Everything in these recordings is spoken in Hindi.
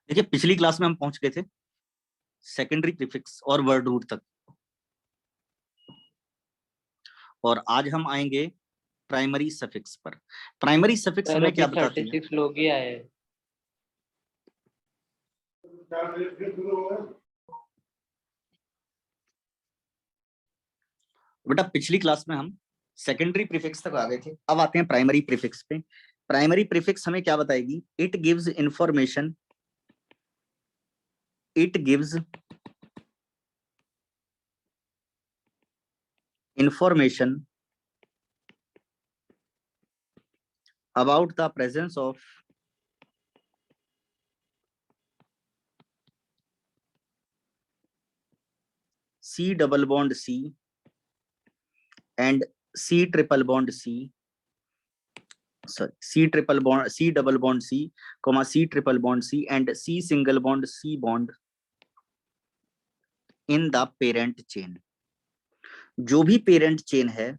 देखिए पिछली क्लास में हम पहुंच गए थे सेकेंडरी प्रीफिक्स और वर्ड रूट तक, और आज हम आएंगे प्राइमरी सफिक्स पर। प्राइमरी सफिक्स सर हमें अभी क्या बताती है? 36 लोग ही आए हैं। बेटा पिछली क्लास में हम सेकेंडरी प्रीफिक्स तक आ गए थे, अब आते हैं प्राइमरी प्रीफिक्स पे। प्राइमरी प्रीफिक्स हमें क्या बताएगी? It gives information, it gives information about the presence of C double bond C and C triple bond C, sorry, C triple bond C double bond C, comma C triple bond C and C single bond C bond in the parent chain। जो भी पेरेंट चेन है,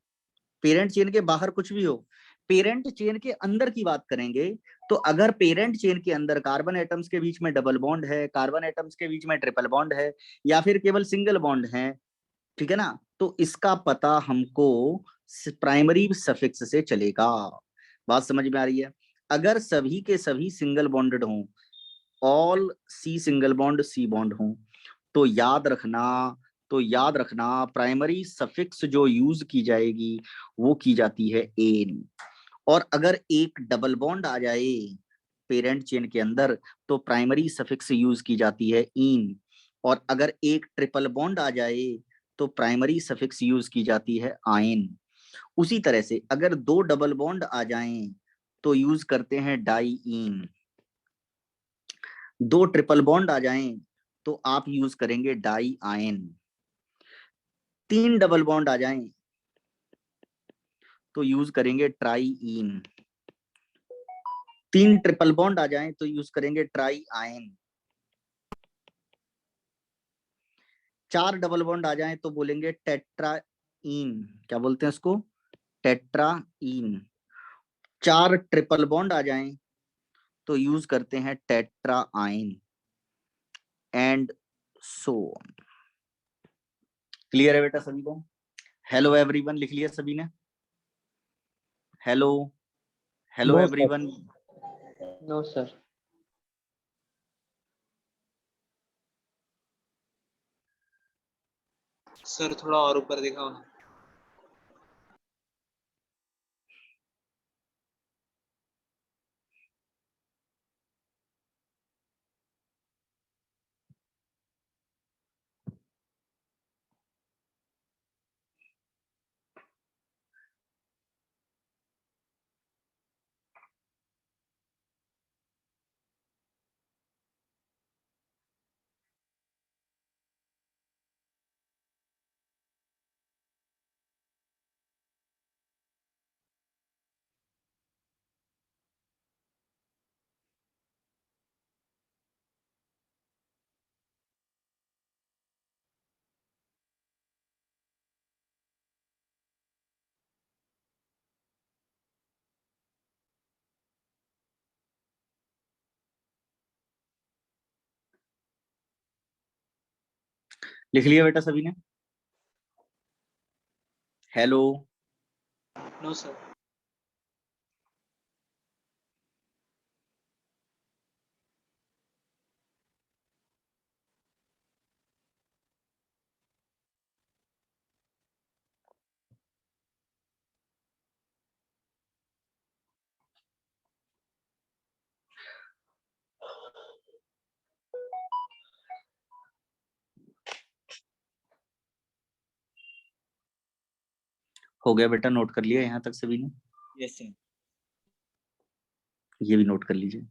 पेरेंट चेन के बाहर कुछ भी हो, पेरेंट चेन के अंदर की बात करेंगे तो अगर पेरेंट चेन के अंदर कार्बन एटम्स के बीच में डबल बॉन्ड है, कार्बन एटम्स के बीच में ट्रिपल बॉन्ड है, या फिर केवल सिंगल बॉन्ड है, ठीक है ना, तो इसका पता हमको प्राइमरी सफिक्स से चलेगा। बात समझ में आ रही है? अगर सभी के सभी सिंगल बॉन्डेड हों, all C single bond C bond हों, तो याद रखना, प्राइमरी सफिक्स जो यूज की जाएगी वो की जाती है एन। और अगर एक डबल बॉन्ड आ जाए पेरेंट चेन के अंदर तो प्राइमरी सफिक्स यूज की जाती है इन। और अगर एक ट्रिपल बॉन्ड आ जाए तो प्राइमरी सफिक्स यूज की जाती है आयन। उसी तरह से अगर दो डबल बॉन्ड आ जाएं तो यूज करते हैं डाई इन, दो ट्रिपल बॉन्ड आ जाएं तो आप यूज करेंगे डाई आयन, तीन डबल बॉन्ड आ जाएं तो यूज करेंगे ट्राई इन, तीन ट्रिपल बॉन्ड आ जाएं तो यूज करेंगे ट्राई आयन, चार डबल बॉन्ड आ जाएं तो बोलेंगे टेट्राइन। क्या बोलते हैं इसको? टेट्राइन। चार ट्रिपल बॉन्ड आ जाएं तो यूज करते हैं टेट्रा आइन एंड सो। क्लियर है बेटा सभी को? हेलो एवरीवन लिख लिया सभी ने? Hello, hello no sir. Everyone. No sir. Sir थोड़ा और ऊपर दिखाओ ना। लिख लिया बेटा सभी ने? Hello, no sir. हो गया बेटा? नोट कर लिया यहाँ तक सभी ने? Yes sir. ये भी नोट कर लीजिए।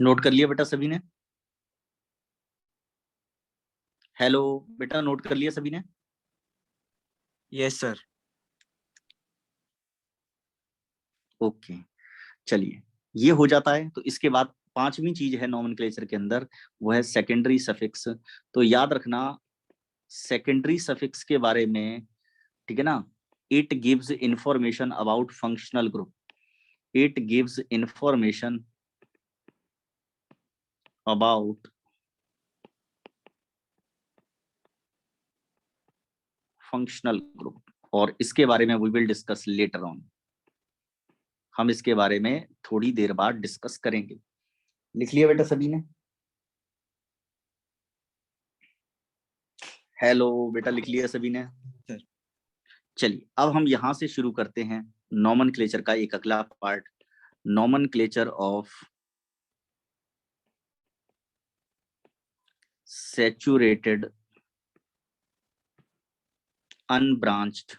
नोट कर लिया बेटा सभी ने? हेलो बेटा, नोट कर लिया सभी ने? Yes sir. ओके, चलिए ये हो जाता है। तो इसके बाद पांचवी चीज है नॉमेनक्लेचर के अंदर, वो है सेकेंडरी सफिक्स। तो याद रखना सेकेंडरी सफिक्स के बारे में, ठीक है ना? It gives information about functional group. It gives information about functional group, और इसके बारे में we will discuss later on. हम इसके बारे में थोड़ी देर बाद डिस्कस करेंगे। लिख लिया बेटा सभी ने? हेलो बेटा, लिख लिया सभी ने? सर। चलिए अब हम यहां से शुरू करते हैं नॉमेनक्लेचर का एक अगला part, nomenclature of saturated unbranched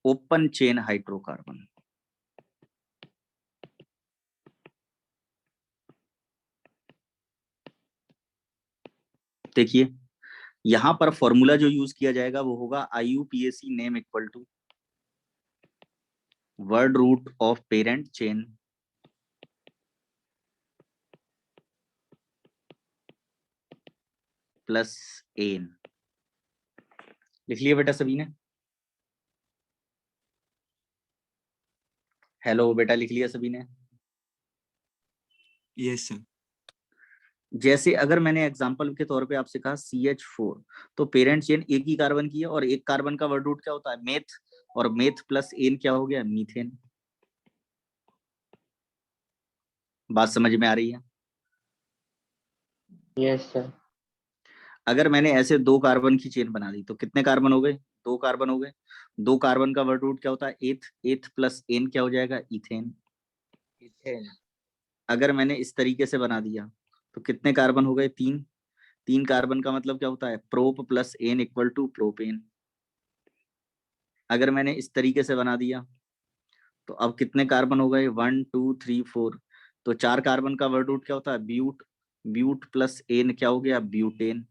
open chain hydrocarbon. देखिए यहां पर फॉर्मूला जो यूज किया जाएगा वो होगा IUPAC name equal to word root of parent chain plus ane. लिख लिया बेटा सभी ने? हेलो बेटा, लिख लिया सभी ने? Yes sir. जैसे अगर मैंने एग्जांपल के तौर पे आपसे कहा CH4, तो पेरेंट चेन एक ही कार्बन की है और एक कार्बन का वर्ड रूट क्या होता है? मेथ, और मेथ प्लस एन क्या हो गया? मीथेन। बात समझ में आ रही है? Yes sir. अगर मैंने ऐसे दो कार्बन की चेन बना दी तो कितने कार्बन हो गए? दो कार्बन हो गए। दो कार्बन का वर्ड रूट क्या होता है? एथ। एथ प्लस एन क्या हो जाएगा? इथेन। इथेन। अगर मैंने इस तरीके से बना दिया तो कितने कार्बन हो गए? तीन। तीन कार्बन का मतलब क्या होता है? Prop plus ane equal to propane. अगर मैंने इस तरीके से बना दिया तो अब कितने कार्बन हो गए? 1 2 3 4। तो चार कार्बन का वर्ड रूट क्या होता है? ब्यूट। ब्यूट प्लस एन क्या हो गया? ब्यूटेन।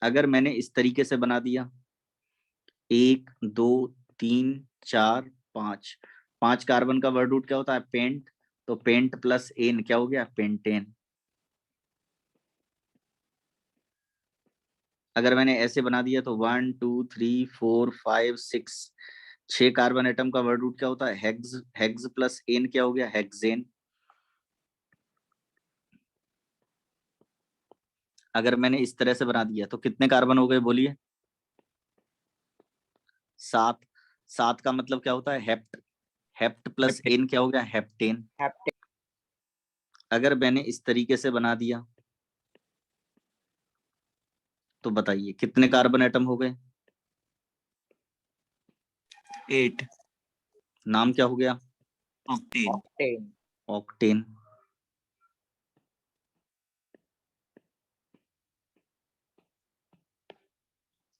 अगर मैंने इस तरीके से बना दिया 1 2 3 4 5, पांच कार्बन का वर्ड रूट क्या होता है? पेंट। तो पेंट प्लस एन क्या हो गया? पेंटेन। अगर मैंने ऐसे बना दिया तो 1 2 3 4 5 6, छह कार्बन एटम का वर्ड रूट क्या होता है? हेक्स। हेक्स प्लस एन क्या हो गया? हेक्सेन। अगर मैंने इस तरह से बना दिया तो कितने कार्बन हो गए? बोलिए। सात। सात का मतलब क्या होता है? हेप्ट। हेप्ट प्लस एन क्या हो गया? हेप्टेन। अगर मैंने इस तरीके से बना दिया तो बताइए कितने कार्बन एटम हो गए? 8। नाम क्या हो गया? ऑक्टेन। ऑक्टेन।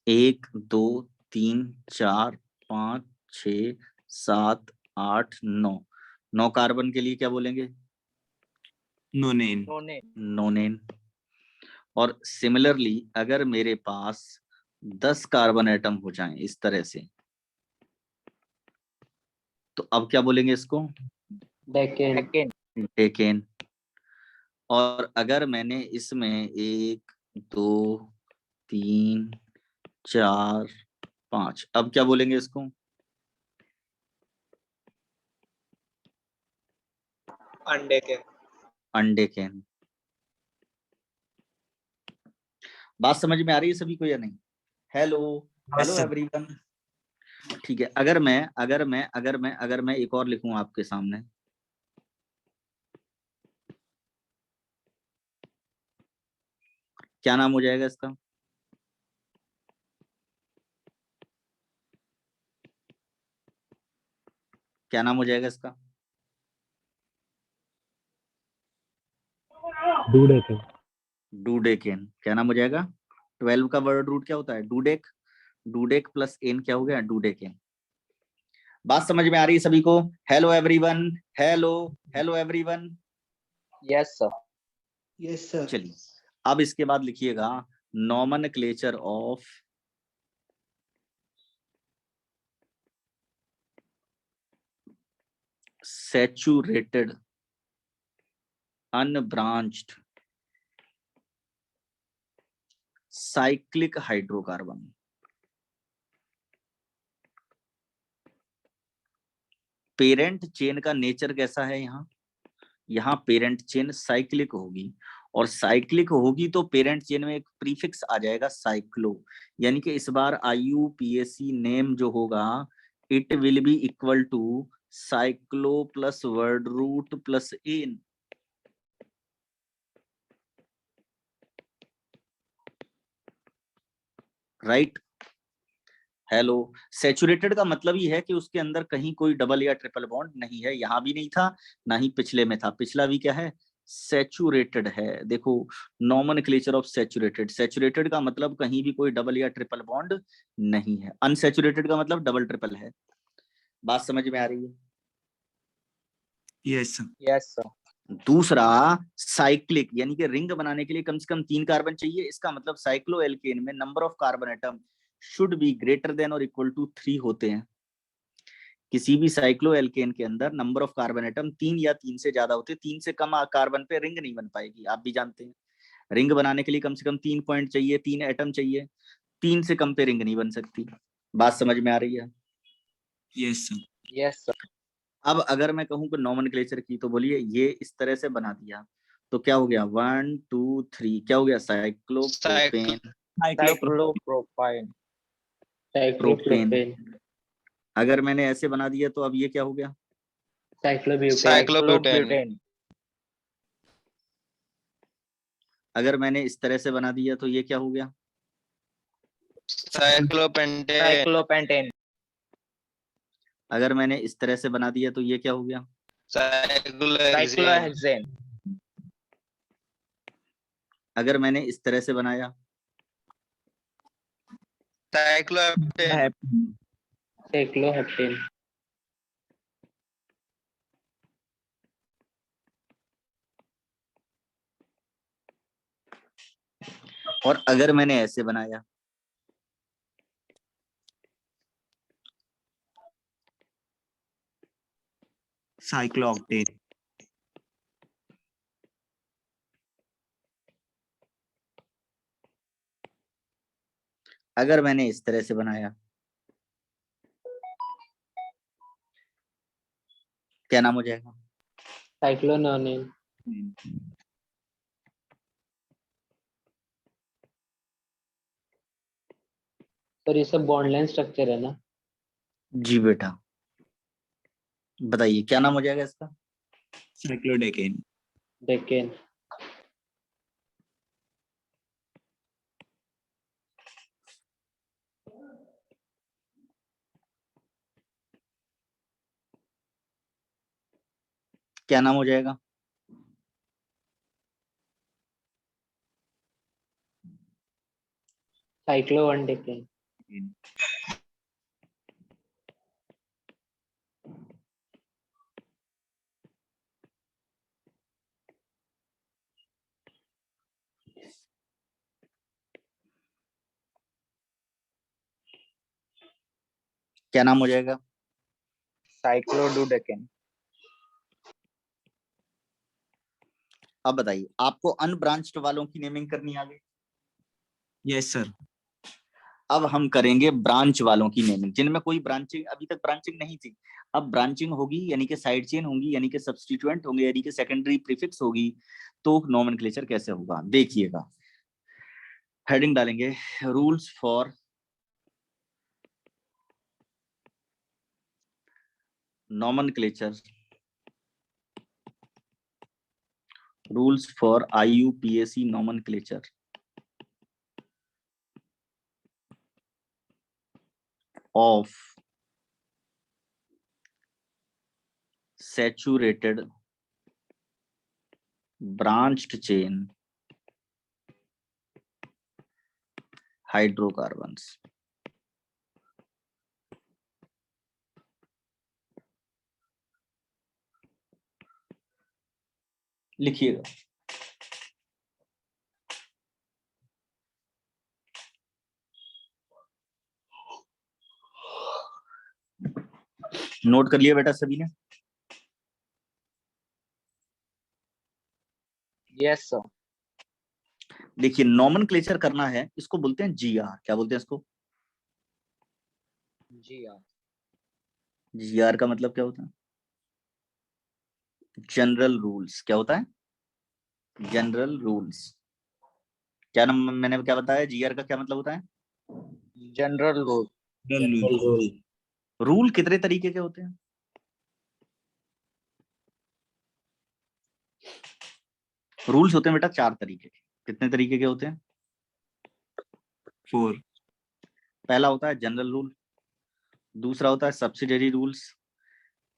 एक दो तीन चार पाँच छ सात आठ नौ, नौ कार्बन के लिए क्या बोलेंगे? नोनेन। नोनेन। और सिमिलरली अगर मेरे पास 10 कार्बन एटम हो जाएं इस तरह से, तो अब क्या बोलेंगे इसको? डेकेन। डेकेन। और अगर मैंने इसमें 1 2 3 4 5, अब क्या बोलेंगे इसको? अनडेकेन। अंडेकेन। बात समझ में आ रही है सभी को या नहीं? हेलो। Hello everyone. ठीक है, अगर मैं एक और लिखूं आपके सामने, क्या नाम हो जाएगा इसका? क्या नाम हो जाएगा इसका? डूडेकेन। डूडेकेन। क्या नाम हो जाएगा? 12 का वर्ड रूट क्या होता है? डूडेक। डूडेक प्लस एन क्या हो गया? डूडेकेन। बात समझ में आ रही है सभी को? Hello everyone, hello hello everyone. Yes sir. Yes sir. चलिए अब इसके बाद लिखिएगा nomenclature of saturated unbranched cyclic hydrocarbon. Parent chain का नेचर कैसा है? यहाँ पेरेंट चेन साइक्लिक होगी, और साइक्लिक होगी तो पेरेंट चेन में एक प्रीफिक्स आ जाएगा साइक्लो, यानी कि इस बार IUPAC नेम जो होगा it will be equal to cyclo plus word root plus ane. Right. Hello, saturated का मतलब ही है कि उसके अंदर कहीं कोई डबल या ट्रिपल बॉन्ड नहीं है, यहां भी नहीं था ना ही पिछले में था। पिछला भी क्या है? सैचुरेटेड है। देखो नॉमेनक्लेचर ऑफ सैचुरेटेड, सैचुरेटेड का मतलब कहीं भी कोई डबल या ट्रिपल बॉन्ड नहीं है, अनसैचुरेटेड का मतलब डबल ट्रिपल है। बात समझ में आ रही है? Yes yes sir. दूसरा साइक्लिक, यानी कि रिंग बनाने के लिए कम से कम 3 कार्बन चाहिए। इसका मतलब साइक्लो एल्केन में number of carbon atom should be greater than और इक्वल टू 3 होते हैं। किसी भी साइक्लो एल्केन के अंदर नंबर ऑफ कार्बन एटम 3 या 3 से ज्यादा होते हैं। 3 से कम कार्बन पे रिंग नहीं बन पाएगी, आप भी जानते हैं। रिंग बनाने के लिए कम से कम 3 पॉइंट चाहिए, 3 एटम चाहिए। 3 से कम पे रिंग नहीं बन सकती। बात समझ में आ रही है? Yes yes sir. अब अगर मैं कहूँ कि नॉमेनक्लेचर की, तो बोलिए ये इस तरह से बना दिया तो क्या हो गया? 1 2 3 क्या हो गया? Cyclopropane, साइक्लोप्रोपाइन, propane. साइक्लोप्रोपेन, अगर मैंने ऐसे बना दिया तो अब ये क्या हो गया? साइक्लोब्यूटेन, अगर मैंने इस तरह से बना दिया तो ये क्या हो गया? साइक्लोपेंटेन, अगर मैंने इस तरह से बना दिया तो ये क्या हो गया? साइक्लोहेक्सेन, अगर मैंने इस तरह से बनाया, साइक्लोहेप्टेन, और अगर मैंने ऐसे बनाया, साइक्लोऑक्टेन अगर मैंने इस तरह से बनाया, क्या नाम हो जाएगा? साइक्लोनोनिन, सर ये सब बॉन्ड स्ट्रक्चर है ना? जी बेटा, बताइए क्या नाम हो जाएगा इसका? साइक्लोडेकेन डेकेन, क्या नाम हो जाएगा? साइक्लो वन डेकेन, क्या नाम हो जाएगा? साइक्लोडुडेकेन, अब बताइए, आपको अनब्रांच्ड वालों की नेमिंग करनी आ गई। यस सर अब हम करेंगे ब्रांच वालों की नेमिंग, जिनमें कोई ब्रांचिंग अभी तक ब्रांचिंग नहीं थी। अब ब्रांचिंग होगी, यानी कि साइड चेन होंगी, यानी कि सब्स्टिट्यूएंट होंगे, यानी कि सेकेंडरी प्रीफिक्स होगी। तो नोमेनक्लेचर कैसे होगा देखिएगा। हेडिंग डालेंगे rules for nomenclature, rules for IUPAC nomenclature of saturated branched chain hydrocarbons. लिखिएगा। नोट कर लिया बेटा सभी ने? Yes sir. देखिए नॉमेनक्लेचर करना है, इसको बोलते हैं जीआर। क्या बोलते हैं इसको? जी हाँ। जीआर का मतलब क्या होता है? General rules. क्या होता है? General rules. क्या नाम मैंने क्या बताया? जीआर का क्या मतलब होता है? General rule. General rule. Rule कितने तरीके के होते हैं? रूल्स होते हैं बेटा 4 तरीके के। कितने तरीके के होते हैं? 4। पहला होता है जनरल रूल, दूसरा होता है सब्सिडियरी रूल्स,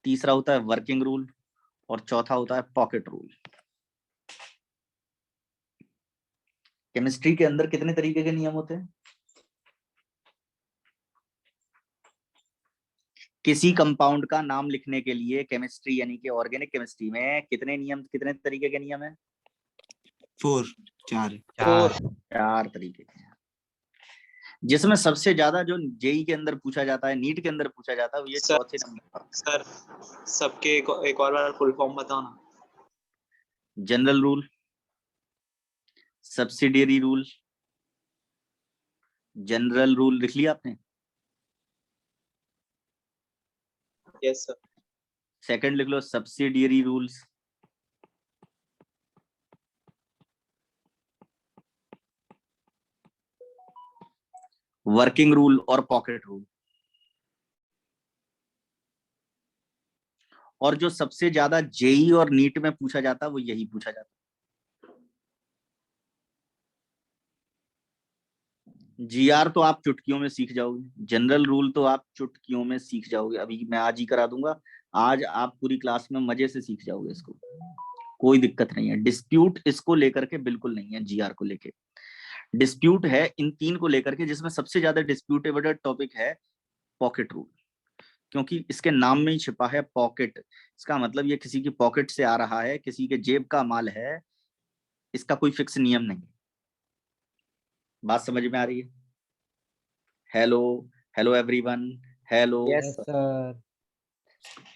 तीसरा होता है वर्किंग रूल, और चौथा होता है पॉकेट रूल। केमिस्ट्री के अंदर कितने तरीके के नियम होते हैं? किसी कंपाउंड का नाम लिखने के लिए केमिस्ट्री यानी कि ऑर्गेनिक केमिस्ट्री में कितने नियम, कितने तरीके के नियम है? 4। 4। 4 तरीके के। जिसमें सबसे ज्यादा जो जेई के अंदर पूछा जाता है, नीट के अंदर पूछा जाता है, वो ये सर, चौथे नंबर पर। सर सबके एक और बार फुल फॉर्म बताओ ना। General rule, subsidiary rule, general rule लिख लिया आपने? Yes sir. सेकंड लिख लो सब्सिडियरी रूल्स, वर्किंग रूल और पॉकेट रूल। और जो सबसे ज्यादा जेई और नीट में पूछा जाता है वो यही पूछा जाता है। जीआर तो आप चुटकियों में सीख जाओगे, जनरल रूल तो आप चुटकियों में सीख जाओगे। अभी मैं आज ही करा दूंगा, आज आप पूरी क्लास में मजे से सीख जाओगे इसको, कोई दिक्कत नहीं है। डिस्प्यूट इसको लेकर के बिल्कुल नहीं है, जीआर को लेके डिस्प्यूट है इन 3 को लेकर के, जिसमें सबसे ज्यादा डिस्प्यूटेबल टॉपिक है पॉकेट रूल, क्योंकि इसके नाम में ही छिपा है पॉकेट। इसका मतलब ये किसी की पॉकेट से आ रहा है, किसी के जेब का माल है, इसका कोई फिक्स नियम नहीं। बात समझ में आ रही है? Hello, hello everyone, hello. Yes sir.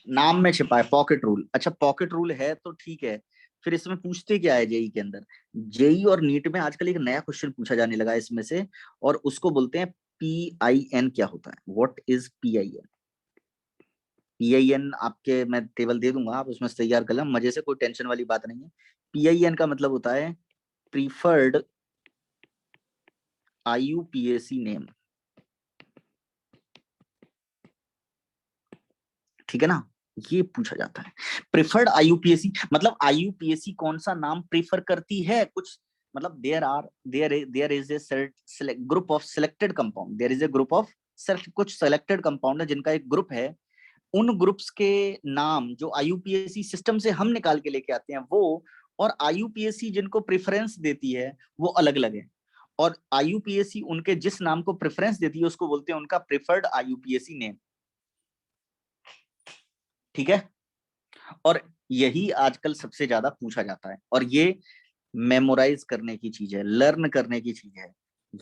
नाम में छिपा है पॉकेट रूल। अच्छा पॉकेट रूल है तो ठीक है, फिर इसमें पूछते क्या है जेई के अंदर? जेई और नीट में आजकल एक नया क्वेश्चन पूछा जाने लगा है इसमें से, और उसको बोलते हैं PIN। क्या होता है? What is PIN? PIN आपके मैं टेबल दे दूंगा, आप उसमें से तैयार कर लें मजे से, कोई टेंशन वाली बात नहीं है। PIN का मतलब होता है प्रीफर्ड IUPAC नेम। ठीक है ना? ये पूछा जाता है प्रेफर्ड IUPAC, मतलब IUPAC कौन सा नाम प्रेफर करती है कुछ, मतलब there is a group of selected compound, there is a group of सिर्फ कुछ सिलेक्टेड कंपाउंड है जिनका एक ग्रुप है, उन ग्रुप्स के नाम जो IUPAC सिस्टम से हम निकाल के लेके आते हैं वो, और IUPAC जिनको प्रेफरेंस देती है वो अलग अलग है, और IUPAC उनके जिस नाम को प्रेफरेंस देती है उसको बोलते हैं उनका प्रेफर्ड IUPAC नेम। ठीक है? और यही आजकल सबसे ज्यादा पूछा जाता है, और ये मेमोराइज करने की चीज है, लर्न करने की चीज है।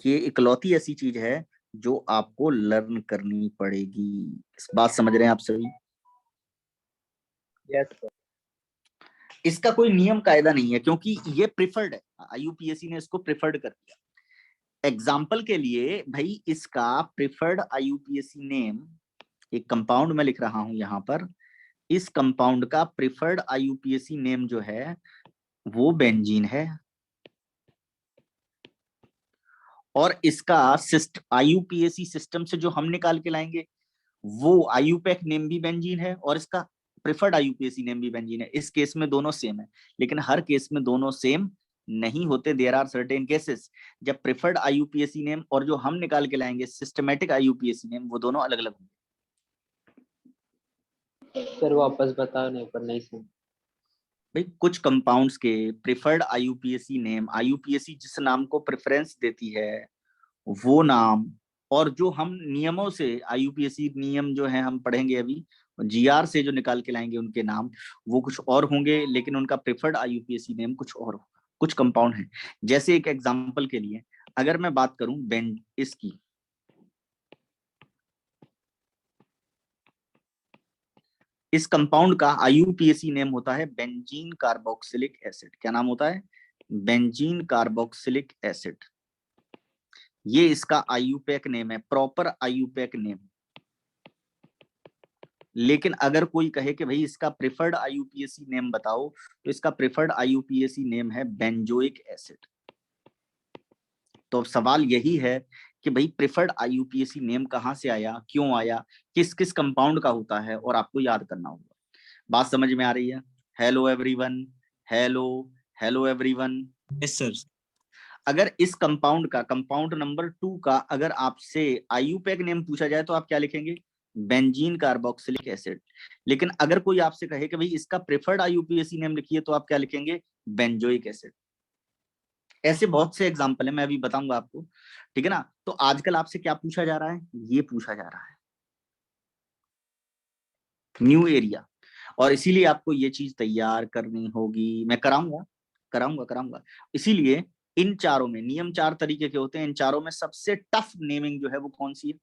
ये इकलौती ऐसी चीज है जो आपको लर्न करनी पड़ेगी। इस बात समझ रहे हैं आप सभी? Yes sir. इसका कोई नियम कायदा नहीं है क्योंकि ये प्रिफर्ड है, IUPAC ने इसको प्रिफर्ड कर दिया। एग्जाम्पल के लिए भाई, इसका प्रिफर्ड IUPAC नेम, एक कंपाउंड में लिख रहा हूं यहां पर, इस कंपाउंड का प्रिफर्ड IUPAC नेम जो है वो बेंजीन है, और इसका IUPAC सिस्टम से जो हम निकाल के लाएंगे वो IUPAC नेम भी बेंजीन है, और इसका प्रेफर्ड IUPAC नेम भी बेंजीन है। इस केस में दोनों सेम है, लेकिन हर केस में दोनों सेम नहीं होते। देयर आर सर्टेन केसेस जब प्रेफर्ड IUPAC नेम और जो हम निकाल के लाएंगे सिस्टमेटिक IUPAC नेम, वो दोनों अलग अलग होंगे। सर वापस बताओ, नहीं पर नहीं सुन। भाई कुछ कंपाउंड्स के प्रेफर्ड IUPAC नेम, IUPAC जिस नाम को प्रेफरेंस देती है वो नाम, और जो हम नियमों से IUPAC नियम जो है हम पढ़ेंगे अभी, GR से जो निकाल के लाएंगे उनके नाम वो कुछ और होंगे, लेकिन उनका प्रेफर्ड IUPAC नेम कुछ और होगा। कुछ कंपाउंड है, जैसे एक एग्जांपल के लिए अगर मैं बात करूं इसकी, इस कंपाउंड का IUPAC नेम होता है बेंजीन कार्बोक्सिलिक एसिड। क्या नाम होता है? Benzene carboxylic acid. ये इसका IUPAC नेम है, प्रॉपर IUPAC नेम। लेकिन अगर कोई कहे कि भाई इसका प्रेफर्ड IUPAC नेम बताओ, तो इसका प्रेफर्ड IUPAC नेम है बेंजोइक एसिड। तो सवाल यही है कि भाई प्रेफर्ड IUPAC नेम कहां से आया, क्यों आया, किस किस कंपाउंड का होता है, और आपको याद करना होगा। बात समझ में आ रही है? Hello everyone, hello hello everyone. Yes sir. अगर इस कंपाउंड का, कंपाउंड नंबर 2 का अगर आपसे IUPAC नेम पूछा जाए तो आप क्या लिखेंगे? Benzene carboxylic acid. लेकिन अगर कोई आपसे कहे कि भाई इसका प्रेफर्ड IUPAC नेम लिखिए, तो आप क्या लिखेंगे? Benzoic acid. ऐसे बहुत से एग्जाम्पल है, मैं अभी बताऊंगा आपको, ठीक है ना। तो आजकल आपसे क्या पूछा जा रहा है? ये पूछा जा रहा है, न्यू एरिया। और इसीलिए आपको ये चीज तैयार करनी होगी। मैं कराऊंगा कराऊंगा कराऊंगा। इसीलिए इन चारों में नियम 4 तरीके के होते हैं, इन चारों में सबसे टफ नेमिंग जो है वो कौन सी है?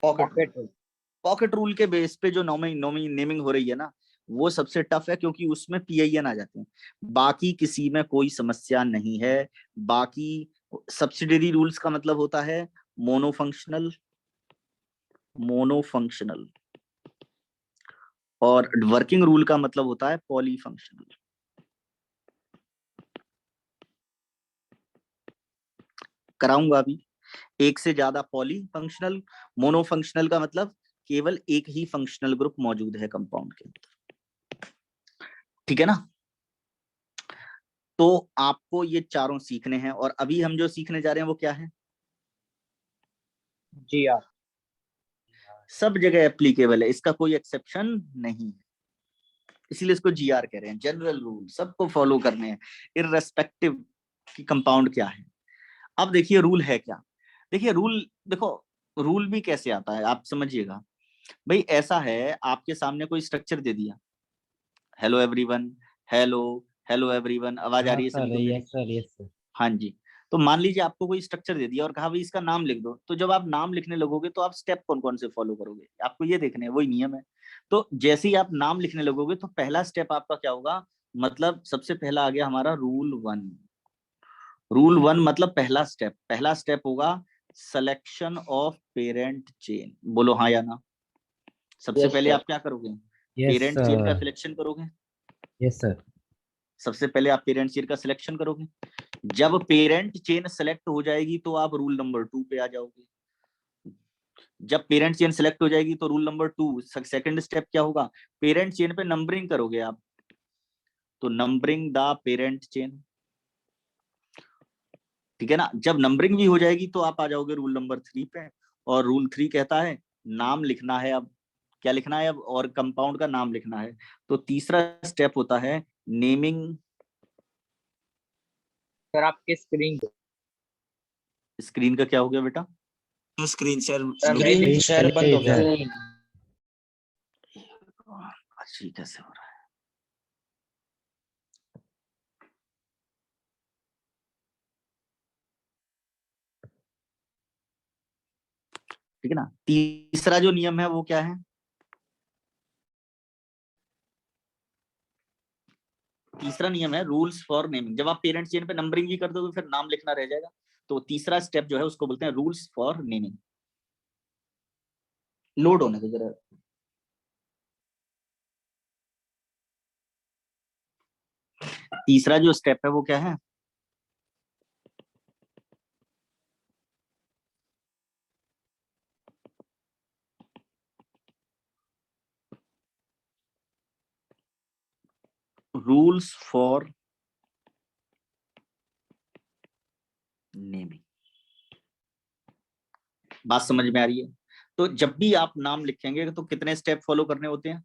Pocket rule. पॉकेट रूल के बेस पे जो नेमिंग हो रही है ना, वो सबसे टफ है, क्योंकि उसमें PIN आ जाते हैं। बाकी किसी में कोई समस्या नहीं है। बाकी सब्सिडियरी रूल्स का मतलब होता है मोनोफंक्शनल, मोनोफंक्शनल, और वर्किंग रूल का मतलब होता है पॉलीफंक्शनल। कराऊंगा अभी। एक से ज्यादा पॉलीफंक्शनल, मोनोफंक्शनल का मतलब केवल एक ही फंक्शनल ग्रुप मौजूद है कंपाउंड के अंदर, ठीक है ना। तो आपको ये चारों सीखने हैं, और अभी हम जो सीखने जा रहे हैं वो क्या है? GR। सब जगह एप्लीकेबल है, इसका कोई एक्सेप्शन नहीं है, इसीलिए इसको GR कह रहे हैं। जनरल रूल सबको फॉलो करने हैं, इररेस्पेक्टिव कि कंपाउंड क्या है। अब देखिए रूल है क्या। देखिए रूल, देखो रूल भी कैसे आता है आप समझिएगा। भाई ऐसा है, आपके सामने कोई स्ट्रक्चर दे दिया, hello everyone, hello hello everyone, आवाज आ रही है सभी को मेरी? Yes sir, yes sir. हाँ जी। तो मान लीजिए आपको कोई स्ट्रक्चर दे दिया और कहा भाई इसका नाम लिख दो, तो जब आप नाम लिखने लगोगे तो आप स्टेप कौन कौन से फॉलो करोगे, आपको ये देखने हैं, वही नियम है। तो जैसे ही आप नाम लिखने लगोगे तो पहला स्टेप आपका क्या होगा? मतलब सबसे पहला आ गया हमारा रूल 1। रूल 1 मतलब पहला स्टेप होगा सिलेक्शन ऑफ पेरेंट चेन। बोलो हाँ या ना। सबसे यस पहले सर। आप क्या करोगे? यस पेरेंट चेन का सर। सिलेक्शन करोगे। Yes sir. सबसे पहले आप पेरेंट चेन का सिलेक्शन करोगे। जब पेरेंट चेन सेलेक्ट हो जाएगी तो आप रूल नंबर 2 पे आ जाओगे। जब पेरेंट चेन सेलेक्ट हो जाएगी तो रूल नंबर 2 सेकंड स्टेप क्या होगा? पेरेंट चेन पे नंबरिंग करोगे आप, तो नंबरिंग द पेरेंट चेन, ठीक है ना। जब नंबरिंग भी हो जाएगी तो आप आ जाओगे रूल नंबर 3 पे, और रूल 3 कहता है नाम लिखना है। अब क्या लिखना है? अब और कंपाउंड का नाम लिखना है। तो तीसरा स्टेप होता है नेमिंग। सर आपके स्क्रीन पे स्क्रीन का क्या हो गया बेटा? तो स्क्रीन शेयर स्क्रीन शेयर बंद हो गया। अच्छी कैसे हो रहा है? ठीक है ना। तीसरा जो नियम है वो क्या है? तीसरा नियम है रूल्स फॉर नेमिंग। जब आप पेरेंट चेन पे नंबरिंग ही कर दोगे फिर नाम लिखना रह जाएगा। तो तीसरा स्टेप जो है उसको बोलते हैं रूल्स फॉर नेमिंग। लोड होने दो जरा। तीसरा जो स्टेप है वो क्या है? Rules for naming. बात समझ में आ रही है? तो जब भी आप नाम लिखेंगे तो कितने स्टेप फॉलो करने होते हैं?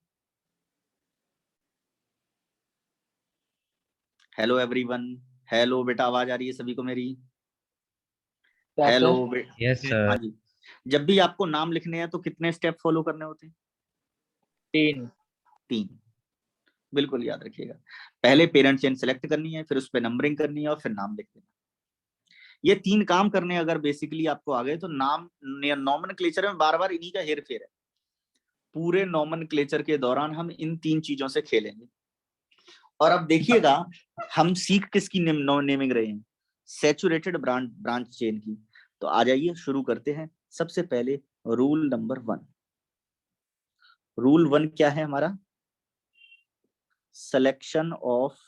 हेलो एवरीवन, हेलो बेटा, आवाज आ रही है सभी को मेरी? क्या हेलो सर? हाँ जी। जब भी आपको नाम लिखने हैं तो कितने स्टेप फॉलो करने होते हैं? 3 3। बिल्कुल याद रखिएगा, पहले पेरेंट चेन सेलेक्ट करनी है, फिर उस पर नंबरिंग करनी है और फिर नाम लिख देना। ये 3 काम करने अगर बेसिकली आपको आ गए तो नाम नॉमेनक्लेचर में बार बार इन्हीं का हेर फेर है। पूरे नॉमेनक्लेचर के दौरान हम इन 3 चीजों से खेलेंगे। और अब देखिएगा हम सीख किसकी नेमिंग रहे हैं? सैचुरेटेड ब्रांच चेन की। तो आ जाइए शुरू करते हैं। सबसे पहले रूल नंबर 1। रूल 1 क्या है हमारा? Selection of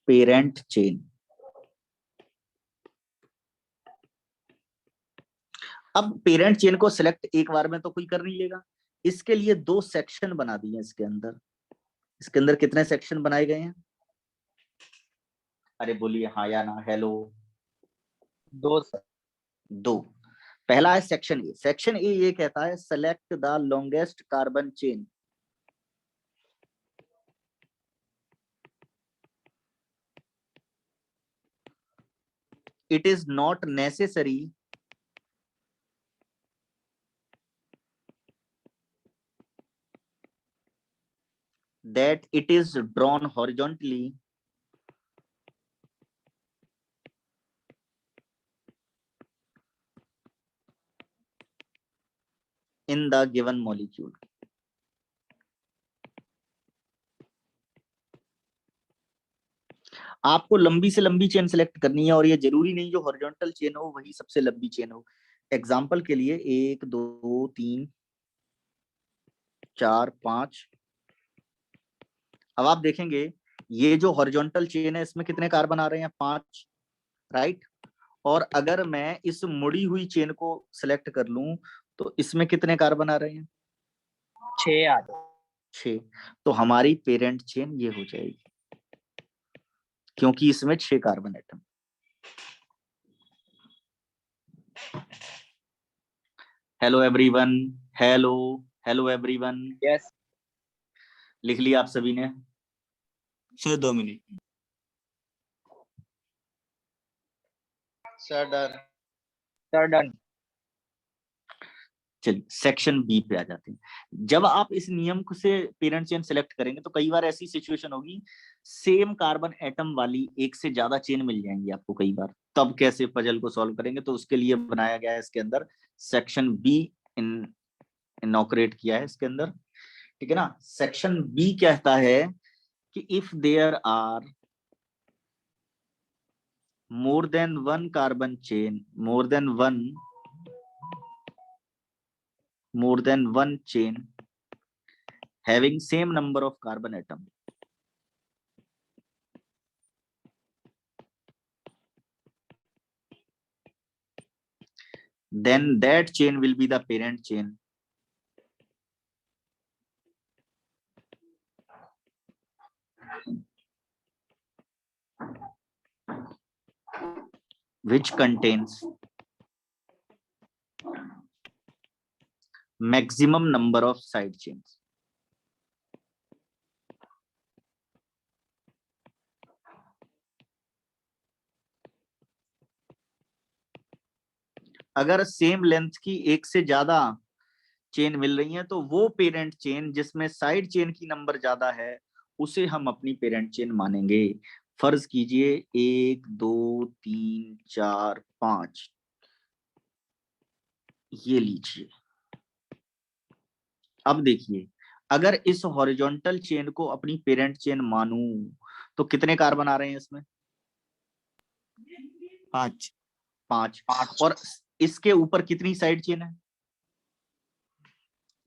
parent chain. अब पेरेंट चेन को सिलेक्ट एक बार में तो कोई कर नहीं लेगा, इसके लिए 2 सेक्शन बना दिए इसके अंदर। इसके अंदर कितने सेक्शन बनाए गए हैं? अरे बोलिए हाँ या ना, हेलो। 2 सर। 2। पहला है सेक्शन ए। सेक्शन ए ये कहता है select the longest carbon chain. It is not necessary that it is drawn horizontally in the given molecule. आपको लंबी से लंबी चेन सेलेक्ट करनी है और ये जरूरी नहीं जो हॉरिजॉन्टल चेन हो वही सबसे लंबी चेन हो। एग्जाम्पल के लिए 1 2 3 4 5। अब आप देखेंगे ये जो हॉरिजॉन्टल चेन है इसमें कितने कार्बन आ रहे हैं? 5, राइट। और अगर मैं इस मुड़ी हुई चेन को सिलेक्ट कर लूं तो इसमें कितने कार्बन आ रहे हैं? 6 आ गए। 6। तो हमारी पेरेंट चेन ये हो जाएगी क्योंकि इसमें 6 carbon atom. Hello everyone, hello hello everyone. Yes लिख लिया आप सभी ने? Sir 2 minute. Sir done. Sir done. चलिए सेक्शन बी पे आ जाते हैं। जब आप इस नियम से पेरेंट चेन सेलेक्ट करेंगे तो कई बार ऐसी सिचुएशन होगी सेम कार्बन एटम वाली एक से ज्यादा चेन मिल जाएंगी आपको कई बार। तब कैसे पजल को सॉल्व करेंगे? तो उसके लिए बनाया गया है इसके अंदर सेक्शन बी इनॉक्रेट किया है इसके अंदर, ठीक है ना। सेक्शन बी कहता है कि if there are more than one carbon chain, more than one chain having same number of carbon atom, then that chain will be the parent chain which contains maximum number of side chains. अगर सेम लेंथ की एक से ज्यादा चेन मिल रही है तो वो पेरेंट चेन जिसमें साइड चेन की नंबर ज्यादा है उसे हम अपनी पेरेंट चेन मानेंगे। फर्ज कीजिए 1 2 3 4 5, ये लीजिए। अब देखिए अगर इस हॉरिजॉन्टल चेन को अपनी पेरेंट चेन मानूं तो कितने कार्बन आ रहे हैं इसमें? 5। 5। और इसके ऊपर कितनी साइड चेन है?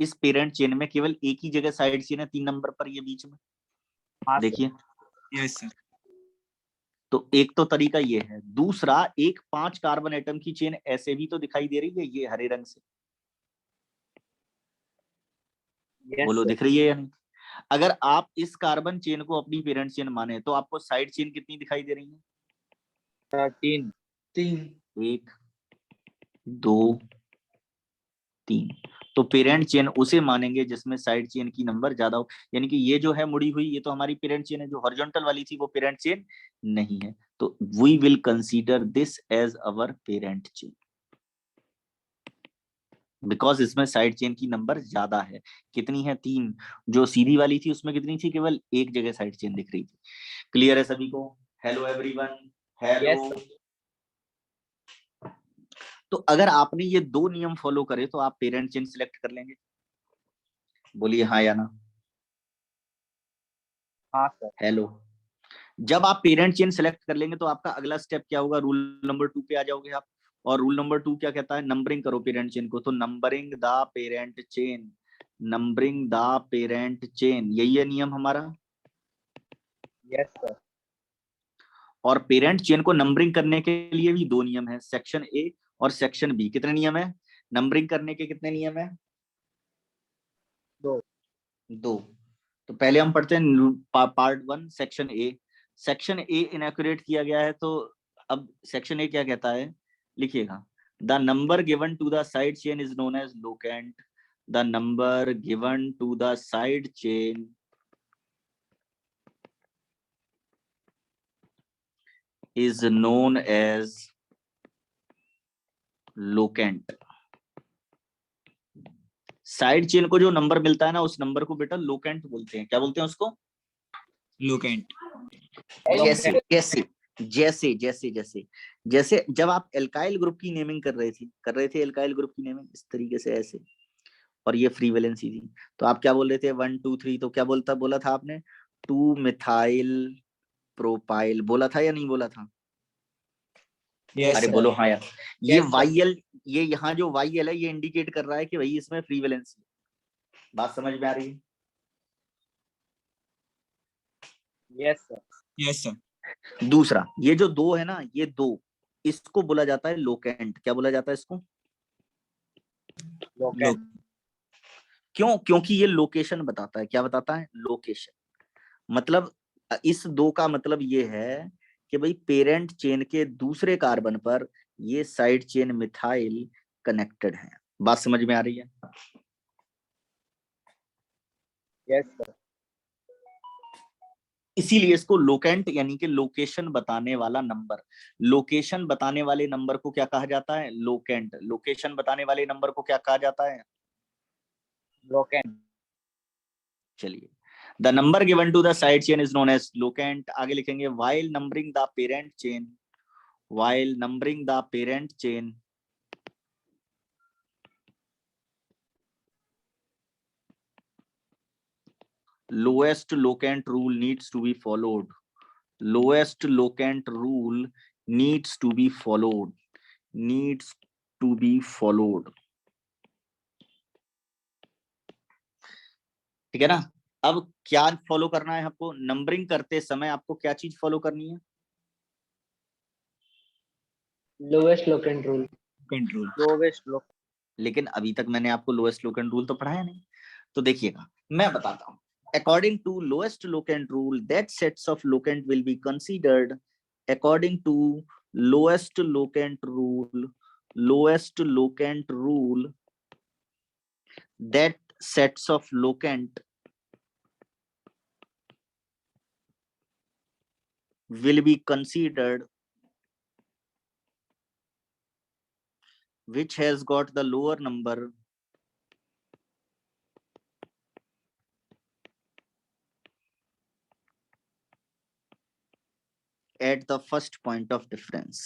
इस पेरेंट चेन में केवल एक ही जगह साइड चेन है 3 नंबर पर, ये बीच में देखिए। Yes sir. तो एक तो तरीका ये है, दूसरा एक 5 कार्बन एटम की चेन ऐसे भी तो दिखाई दे रही है ये हरे रंग से। बोलो दिख रही है या नहीं? अगर आप इस कार्बन चेन को अपनी पेरेंट चेन माने तो आपको साइड चेन कितनी दिखाई दे रही है? 3 1 2 3। तो पेरेंट चेन उसे मानेंगे जिसमें साइड चेन की नंबर ज्यादा हो। यानी कि ये जो है मुड़ी हुई ये तो हमारी पेरेंट चेन है, जो हॉरिजॉन्टल वाली थी वो पेरेंट चेन नहीं है। तो we will consider this as our parent chain. Because इसमें साइड चेन की नंबर ज्यादा है। कितनी है? 3। जो सीधी वाली थी उसमें कितनी थी? केवल एक जगह साइड चेन दिख रही थी। क्लियर है सभी को? Hello everyone, hello. Yes, sir. तो अगर आपने ये 2 नियम फॉलो करे तो आप पेरेंट चेन सिलेक्ट कर लेंगे? बोलिए हाँ या ना। हाँ सर। हेलो। जब आप पेरेंट चेन सेलेक्ट कर लेंगे तो आपका अगला स्टेप क्या होगा? रूल नंबर 2 पे आ जाओगे आप। और रूल नंबर 2 क्या कहता है? नंबरिंग करो पेरेंट चेन को। तो numbering the parent chain, numbering the parent chain, यही है नियम हमारा। Yes, sir. और पेरेंट चेन को नंबरिंग करने के लिए भी 2 नियम है, सेक्शन ए और सेक्शन बी। कितने नियम है नंबरिंग करने के? कितने नियम है? 2. 2। तो पहले हम पढ़ते हैं part 1 section A. Section A inaccurate किया गया है, तो अब सेक्शन ए क्या कहता है लिखिएगा। The number given to the side chain is known as locant. The number given to the side chain is known as locant. Side chain को जो नंबर मिलता है ना, उस नंबर को बेटा लोकेंट बोलते हैं। क्या बोलते हैं उसको? लोकेंट। जैसे जैसे जैसे जैसे जैसे जैसे जब आप एल्काइल ग्रुप की नेमिंग कर रहे थे एल्काइल ग्रुप की नेमिंग इस तरीके से ऐसे, और ये फ्री वैलेंसी थी, तो आप क्या बोल रहे थे? 1 2 3। तो क्या बोला था आपने? 2 मिथाइल प्रोपाइल बोला था या नहीं बोला था? यस अरे सर। बोलो हाँ यार। ये Yes, sir. वाईएल, ये यहाँ जो वाईएल है ये इंडिकेट कर रहा है कि भाई इसमें फ्री वैलेंसी। बात समझ में आ रही है? Yes, sir. Yes sir. दूसरा, ये जो 2 है ना, ये 2, इसको बोला जाता है लोकेंट। क्या बोला जाता है इसको? Locant. क्यों? क्योंकि ये लोकेशन बताता है। क्या बताता है? लोकेशन। मतलब इस 2 का मतलब ये है कि भाई पेरेंट चेन के दूसरे कार्बन पर ये साइड चेन मिथाइल कनेक्टेड है। बात समझ में आ रही है? Yes, sir. इसीलिए इसको लोकेंट यानी कि लोकेशन बताने वाला नंबर, लोकेशन बताने वाले नंबर को क्या कहा जाता है? लोकेंट। लोकेशन बताने वाले नंबर को क्या कहा जाता है? Locant. चलिए, the number given to the side chain is known as locant. आगे लिखेंगे while numbering the parent chain, while numbering the parent chain lowest locant rule needs to be followed, lowest locant rule needs to be followed, needs to be followed। ठीक है ना? अब क्या फॉलो करना है आपको? नंबरिंग करते समय आपको क्या चीज फॉलो करनी है? Lowest locant rule. Control. Lowest locant. लेकिन अभी तक मैंने आपको लोएस्ट लोकेंट रूल तो पढ़ाया नहीं। तो देखिएगा, मैं बताता हूं। According to lowest locant rule that sets of locant will be considered, according to lowest locant rule, lowest locant rule that sets of locant will be considered which has got the lower number at the first point of difference।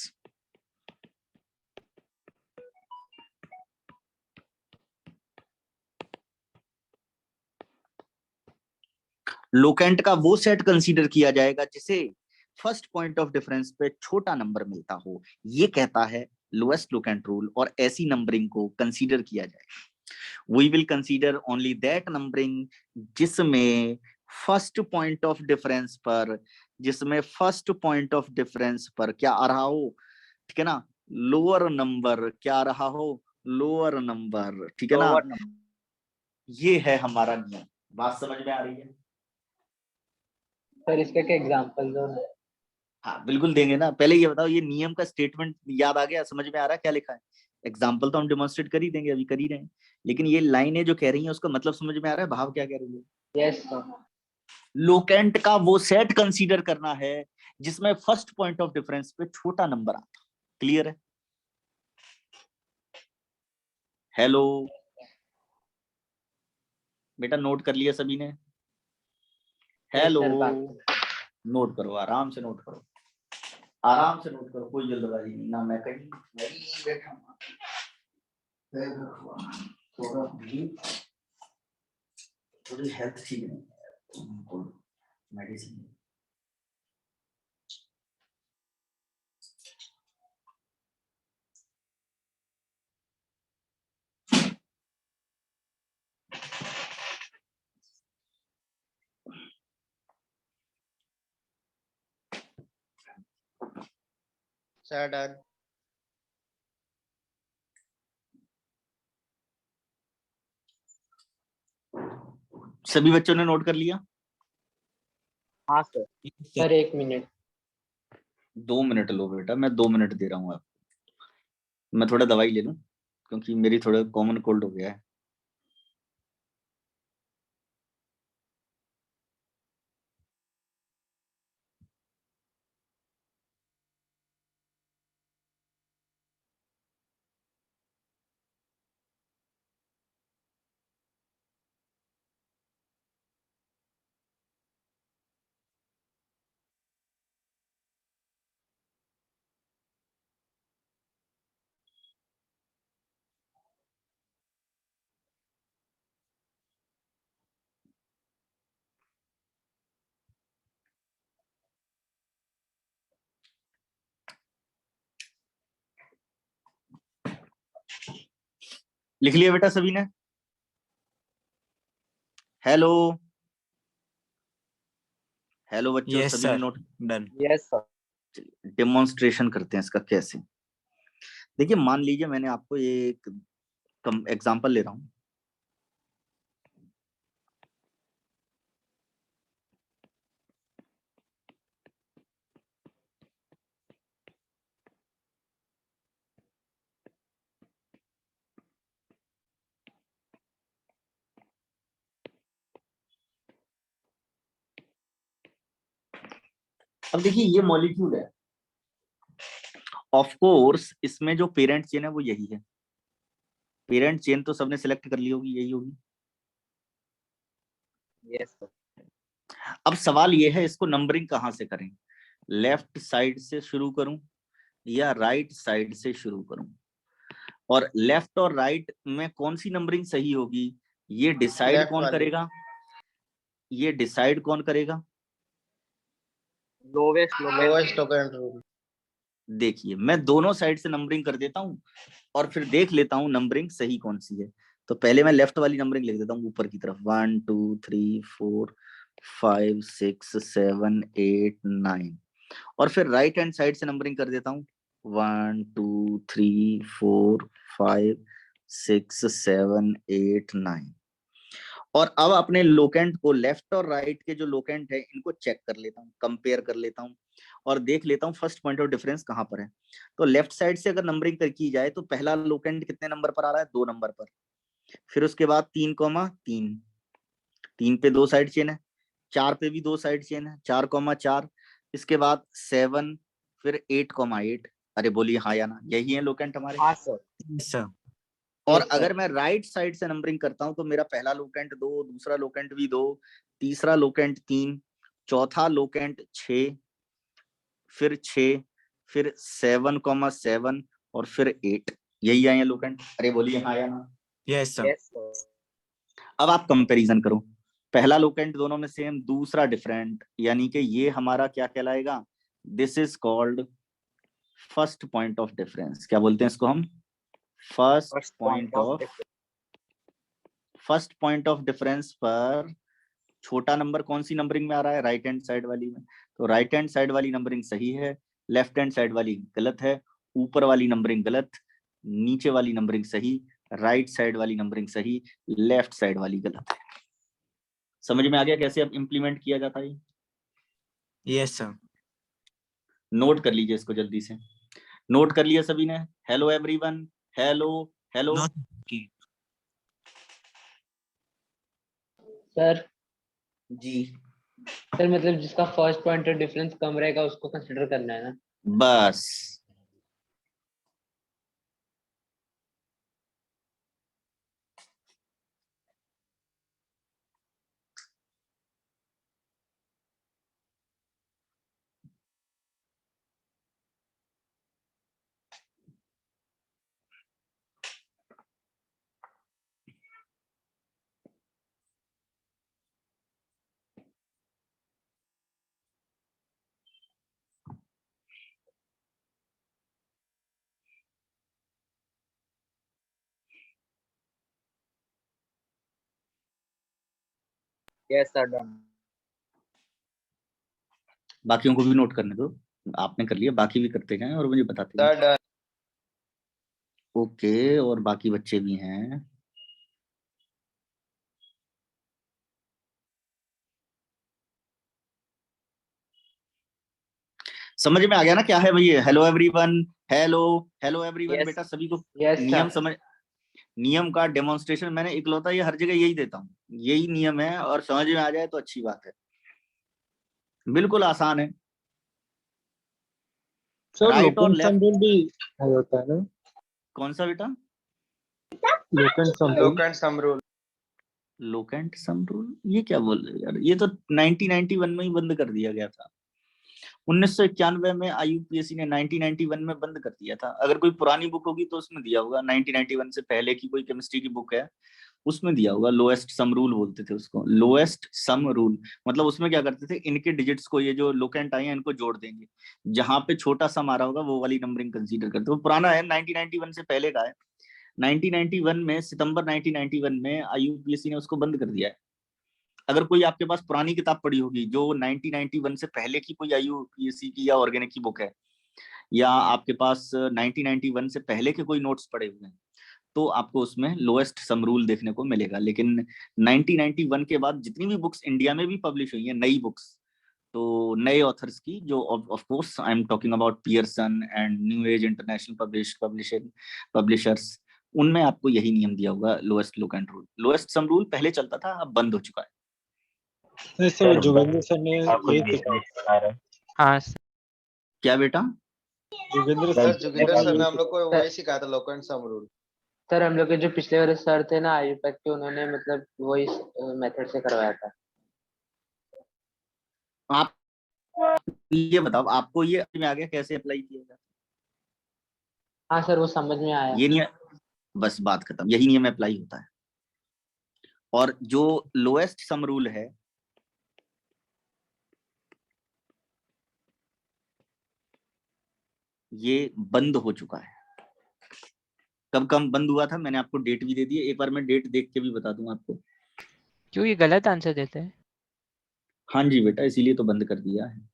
Locant का वो सेट कंसीडर किया जाएगा जिसे फर्स्ट पॉइंट ऑफ डिफरेंस पे छोटा नंबर मिलता हो, ये कहता है लोएस्ट लोकेंट रूल। और ऐसी नंबरिंग को कंसीडर किया जाएगा, we will consider only that numbering जिसमें फर्स्ट पॉइंट ऑफ डिफरेंस पर, जिसमें फर्स्ट पॉइंट ऑफ डिफरेंस पर क्या आ रहा हो? ठीक है ना? लोअर नंबर क्या आ रहा हो? Lower number. ठीक है ना? Lower number. ये है हमारा नियम। बात समझ में आ रही है? सर इसके क्या एग्जांपल दो ना? हाँ बिल्कुल देंगे ना। पहले ये बताओ, ये नियम का स्टेटमेंट याद आ गया? समझ में आ रहा है क्या लिखा है? एग्जाम्पल तो हम डेमोन्स्ट्रेट कर ही देंगे, अभी कर ही रहे हैं, लेकिन ये लाइनें जो कह रही हैं उसका मतलब समझ में आ रहा है? भाव क्या कह रही है? Yes sir. लोकेंट का वो सेट कंसीडर करना है जिसमें फर्स्ट पॉइंट ऑफ डिफरेंस पे छोटा नंबर आता। क्लियर है? हेलो बेटा, नोट कर लिया सभी ने? हेलो, नोट करो, आराम से नोट करो, आराम से नोट करो, कोई जल्दबाजी नहीं ना, मैं कहीं नहीं बैठा हूँ। थोड़ी हेल्थ ठीक नहीं, मेडिसिन। Sir done. सभी बच्चों ने नोट कर लिया? हाँ sir. Sir 1 minute. 2 minute low बेटा, मैं 2 मिनट दे रहा हूँ आपको। मैं थोड़ा दवाई ले लूं क्योंकि मेरी थोड़ा कॉमन कोल्ड हो गया है। लिख लिया बेटा सभी ने? हेलो हेलो बच्चों, यस सभी ने sir, note? Done. Yes sir. Demonstration करते हैं इसका कैसे। देखिए, मान लीजिए मैंने आपको ये एक एग्जांपल ले रहा हूं। अब देखिए, ये मॉलिक्यूल है, ऑफ कोर्स इसमें जो पेरेंट चेन है वो यही है। पेरेंट चेन तो सबने सिलेक्ट कर ली होगी, यही होगी। Yes sir. अब सवाल ये है, इसको नंबरिंग कहाँ से करें? लेफ्ट साइड से शुरू करूं या राइट साइड से शुरू करूं? और लेफ्ट और राइट में कौन सी नंबरिंग सही होगी, ये डिसाइड लेफ्ट कौन वाली। करेगा? ये डिसाइड कौन करेगा? Lowest lowest locant rule. देखिए, मैं दोनों साइड से नंबरिंग कर देता हूं और फिर देख लेता हूं नंबरिंग सही कौन सी है। तो पहले मैं लेफ्ट वाली नंबरिंग लिख देता हूँ ऊपर की तरफ, 1 2 3 4 5 6 7 8 9। और फिर राइट हैंड साइड से नंबरिंग कर देता हूँ, 1 2 3 4 5 6 7 8 9। और अब अपने लोकेंट को, लेफ्ट और राइट के जो लोकेंट है इनको चेक कर लेता हूँ, कंपेयर कर लेता हूँ और देख लेता हूँ फर्स्ट पॉइंट ऑफ डिफरेंस कहाँ पर है। तो लेफ्ट साइड से अगर नंबरिंग कर की जाए तो पहला लोकेंट कितने नंबर पर आ रहा है? 2 नंबर पर। फिर उसके बाद 3,3, 3 पे 2 साइड चेन है, 4 पे भी 2 साइड चेन है, 4,4। इसके बाद 7, फिर 8,8। अरे बोलिए हाँ या ना, यही है लोकेंट हमारे? हाँ सर। Yes sir. और Yes, अगर sir. मैं राइट साइड से नंबरिंग करता हूं तो मेरा पहला लोकेंट 2, दूसरा लोकेंट भी 2, तीसरा लोकेंट 3, चौथा लोकेंट 6, फिर 6, फिर 7,7 और फिर 8। यही आए हैं लोकेंट। अरे बोलिए हाँ या ना? Yes sir. Yes, sir. अब आप कंपैरिजन करो, पहला लोकेंट दोनों में सेम, दूसरा डिफरेंट, यानी कि ये हमारा क्या कहलाएगा? This is called first point of difference. क्या बोलते हैं इसको हम? First First point point of of difference. First point of difference पर छोटा नंबर कौन सी नंबरिंग में आ रहा है? राइट हैंड साइड वाली में। तो राइट हैंड साइड वाली नंबरिंग सही है, लेफ्ट हैंड साइड वाली गलत है, ऊपर वाली नंबरिंग गलत, नीचे वाली नंबरिंग सही, राइट साइड वाली नंबरिंग सही, लेफ्ट साइड वाली गलत है। समझ में आ गया कैसे अब इंप्लीमेंट किया जाता है? Yes sir. नोट कर लीजिए इसको जल्दी से। नोट कर लिया सभी ने? Hello everyone, hello hello. Sir जी, सर मतलब जिसका फर्स्ट पॉइंट ऑफ डिफरेंस कम रहेगा उसको कंसिडर करना है ना? बस Yes, sir. Done. बाकियों को भी नोट करने दो, आपने कर लिया, बाकी भी करते जाएं और मुझे बताते जाएं। Sir, done. ओके, और बाकी बच्चे भी हैं। समझ में आ गया ना क्या है भैया? Hello everyone, hello hello everyone. Yes. बेटा सभी को Yes, नियम sir. समझ, नियम का डेमोन्स्ट्रेशन मैंने इकलौता ये हर जगह यही देता हूँ, यही नियम है, और समझ में आ जाए तो अच्छी बात है, बिल्कुल आसान है। सर राइट और लोकेंट सम लेफ्ट, रूल भी है होता है ना? कौन सा बेटा? Locant sum rule. Look and some rule. Locant sum rule, ये क्या बोल रहे हो यार? ये तो 1991 में ही बंद कर दिया गया था। 1991 में आईयूपीएससी ने 1991 में बंद कर दिया था। अगर कोई पुरानी बुक होगी तो उसमें दिया होगा, 1991 से पहले की कोई केमिस्ट्री की बुक है उसमें दिया होगा, लोएस्ट सम रूल बोलते थे उसको, लोएस्ट सम रूल। मतलब उसमें क्या करते थे, इनके डिजिट्स को, ये जो लोकेंट आए हैं इनको जोड़ देंगे, जहां पे छोटा सम आ रहा होगा वो वाली नंबरिंग कंसीडर करते। वो पुराना है, 1991 से पहले का है। 1991 में, सितंबर 1991 में आईयूपीएससी ने उसको बंद कर दिया है। अगर कोई आपके पास पुरानी किताब पड़ी होगी जो 1991 से पहले की कोई आईयूपीएससी की या ऑर्गेनिक की बुक है, या आपके पास 1991 से पहले के कोई नोट्स पड़े हुए हैं, तो आपको उसमें लोएस्ट सम रूल देखने को मिलेगा। लेकिन 1991 के बाद जितनी भी बुक्स इंडिया में भी पब्लिश हुई हैं, नई बुक्स, तो नए ऑथर्स की, जो of course I am talking about Pearson and new age international publishers, उनमें आपको यही नियम दिया होगा, lowest locant rule. Lowest sum rule पहले चलता था, अब बंद हो चुका है। नहीं सर, जोगेंद्र सर ने ये सिखाया। हाँ क्या बेटा? Jogendra Sir, sir Joginder sir ने ने हम लोग को वही सिखाया था look and some rule. Sir हम लोग के जो पिछले वाले सर थे ना आयुपैक के, उन्होंने मतलब वही मेथड से करवाया था। आप ये बताओ, आपको ये में आ गया कैसे अप्लाई किया जाता? हाँ सर, वो समझ में आया। ये नहीं, बस बात खत्म, यही नियम अप्लाई होता है। और जो लोएस्ट सम रूल है, ये बंद हो चुका है। कब कब बंद हुआ था, मैंने आपको डेट भी दे दी है, एक बार मैं डेट देख के भी बता दूं आपको। क्यों ये गलत आंसर देते हैं? हाँ जी बेटा, इसीलिए तो बंद कर दिया है।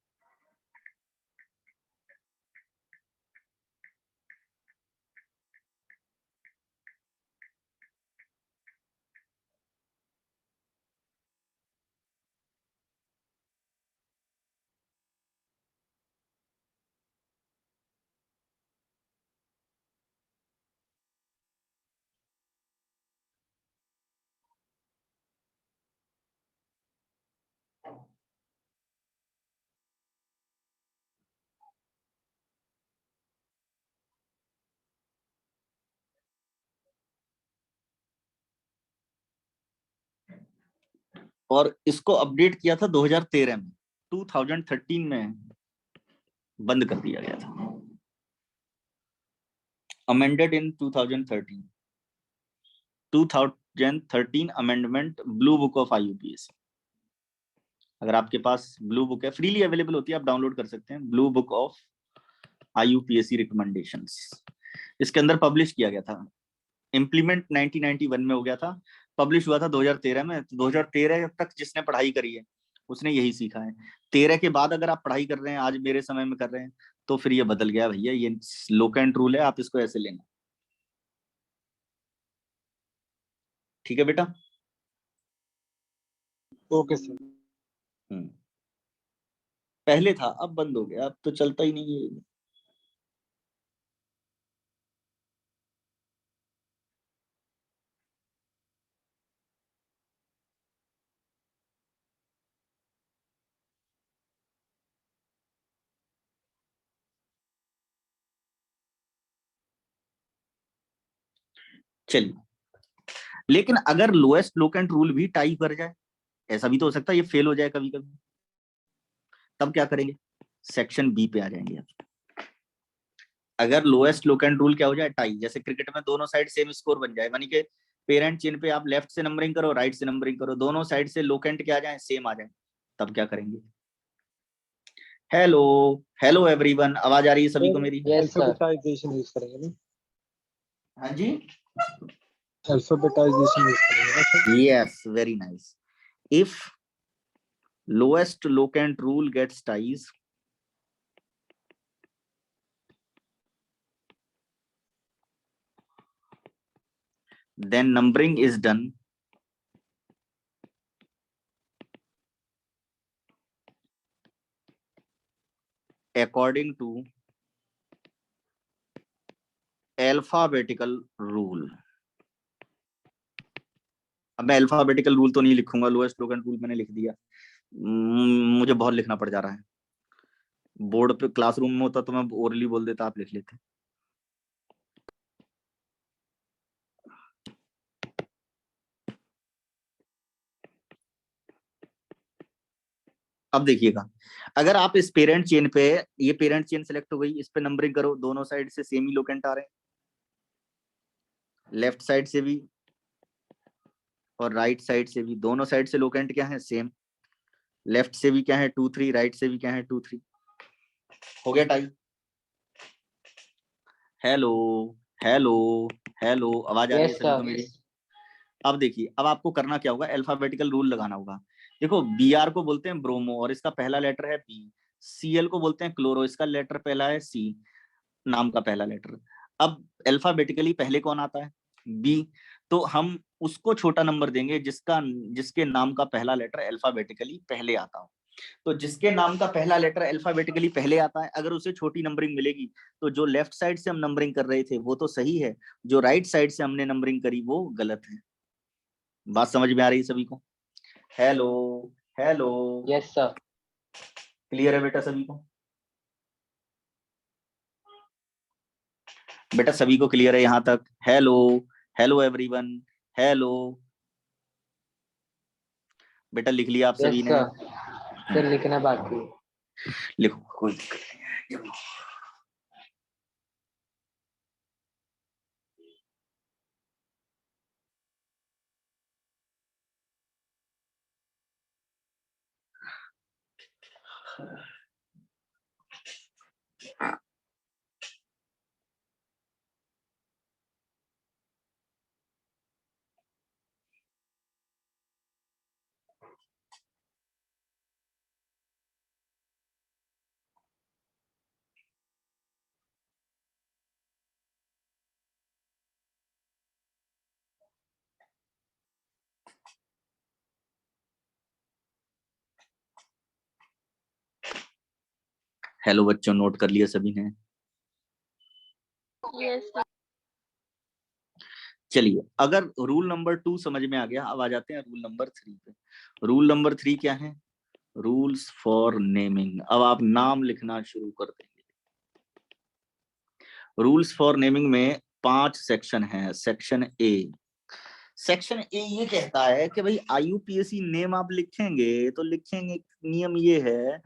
और इसको अपडेट किया था 2013 में, 2013 में बंद कर दिया गया था, amended in 2013 amendment, blue book of आईयूपीएससी। अगर आपके पास ब्लू बुक है, फ्रीली अवेलेबल होती है, आप डाउनलोड कर सकते हैं, ब्लू बुक ऑफ आईयूपीएससी रिकमेंडेशंस। इसके अंदर पब्लिश किया गया था, इम्प्लीमेंट 1991 में हो गया था, पब्लिश हुआ था 2013 में। तो 2013 तक जिसने पढ़ाई करी है उसने यही सीखा है। 13 के बाद अगर आप पढ़ाई कर रहे हैं, आज मेरे समय में कर रहे हैं, तो फिर ये बदल गया भैया, ये लोकेंट रूल है, आप इसको ऐसे लेना। ठीक है बेटा? Okay sir. पहले था, अब बंद हो गया, अब तो चलता ही नहीं है। चलिए, लेकिन अगर लोएस्ट लोकेंट रूल भी टाई कर जाए, ऐसा भी तो हो सकता है ये फेल हो जाए कभी कभी, तब क्या करेंगे? सेक्शन बी पे आ जाएंगे। अगर लोएस्ट लोकेंट रूल क्या हो जाए, टाई, जैसे क्रिकेट में दोनों साइड सेम स्कोर बन जाए, यानी कि पेरेंट चेन पे आप लेफ्ट से नंबरिंग करो, राइट से नंबरिंग करो, दोनों साइड से लोकेंट क्या आ जाए, सेम आ जाए, तब क्या करेंगे? हेलो हेलो एवरीवन, आवाज आ रही है सभी को मेरी? Yes sir. अल्फाबेटाइजेशन यूज करेंगे ना? हाँ जी, अल्फाबेटाइजेशन यूज करेंगे ना sir? Yes, very nice. If Lowest locant rule gets ties. Then numbering is done according to alphabetical rule. अब मैं अल्फाबेटिकल रूल तो नहीं लिखूंगा, लोएस्ट लोकेंट रूल मैंने लिख दिया। मुझे बहुत लिखना पड़ जा रहा है। बोर्ड पे क्लासरूम में होता तो मैं ओरली बोल देता, आप लिख लेते। अब देखिएगा, अगर आप इस पेरेंट चेन पे, ये पेरेंट चेन सेलेक्ट हो गई, इस पे नंबरिंग करो, दोनों साइड से सेम ही लोकेंट आ रहे हैं, लेफ्ट साइड से भी और राइट साइड से भी, दोनों साइड से लोकेंट क्या है, सेम। लेफ्ट से भी क्या है 2 3, राइट से भी क्या है 2 3। हो गया टाई। हेलो हेलो हेलो, आवाज आ रही है यस सभी को सर। मेरी? अब देखिए, अब आपको करना क्या होगा, अल्फाबेटिकल रूल लगाना होगा। देखो, Br को बोलते हैं ब्रोमो और इसका पहला लेटर है B। Cl को बोलते हैं क्लोरो, इसका लेटर पहला है C, नाम का पहला लेटर। अब अल्फाबेटिकली पहले कौन आता है, B, तो हम उसको छोटा नंबर देंगे जिसके नाम का पहला लेटर अल्फाबेटिकली पहले आता हो। तो जिसके नाम का पहला लेटर अल्फाबेटिकली पहले आता है, अगर उसे छोटी नंबरिंग मिलेगी, तो जो लेफ्ट साइड से हम नंबरिंग कर रहे थे वो तो सही है, जो राइट साइड से हमने नंबरिंग करी वो गलत है। बात समझ में आ रही है सभी को? Hello hello, yes sir. Clear है बेटा सभी को? बेटा सभी को क्लियर है यहाँ तक? Hello hello everyone, hello. बेटा लिख लिया आप यस सभी ने? सर। सर लिखना बाकी है। लिखो, कोई दिक्कत नहीं है। हेलो बच्चों, नोट कर लिया सभी ने? यस चलिए, अगर रूल नंबर 2 समझ में आ गया, अब आ जाते हैं रूल नंबर 3 पे। रूल नंबर 3 क्या है? Rules for naming. अब आप नाम लिखना शुरू कर देंगे। रूल्स फॉर नेमिंग में 5 सेक्शन है। सेक्शन ए, सेक्शन ए ये कहता है कि भाई IUPAC नेम आप लिखेंगे तो लिखेंगे, नियम ये है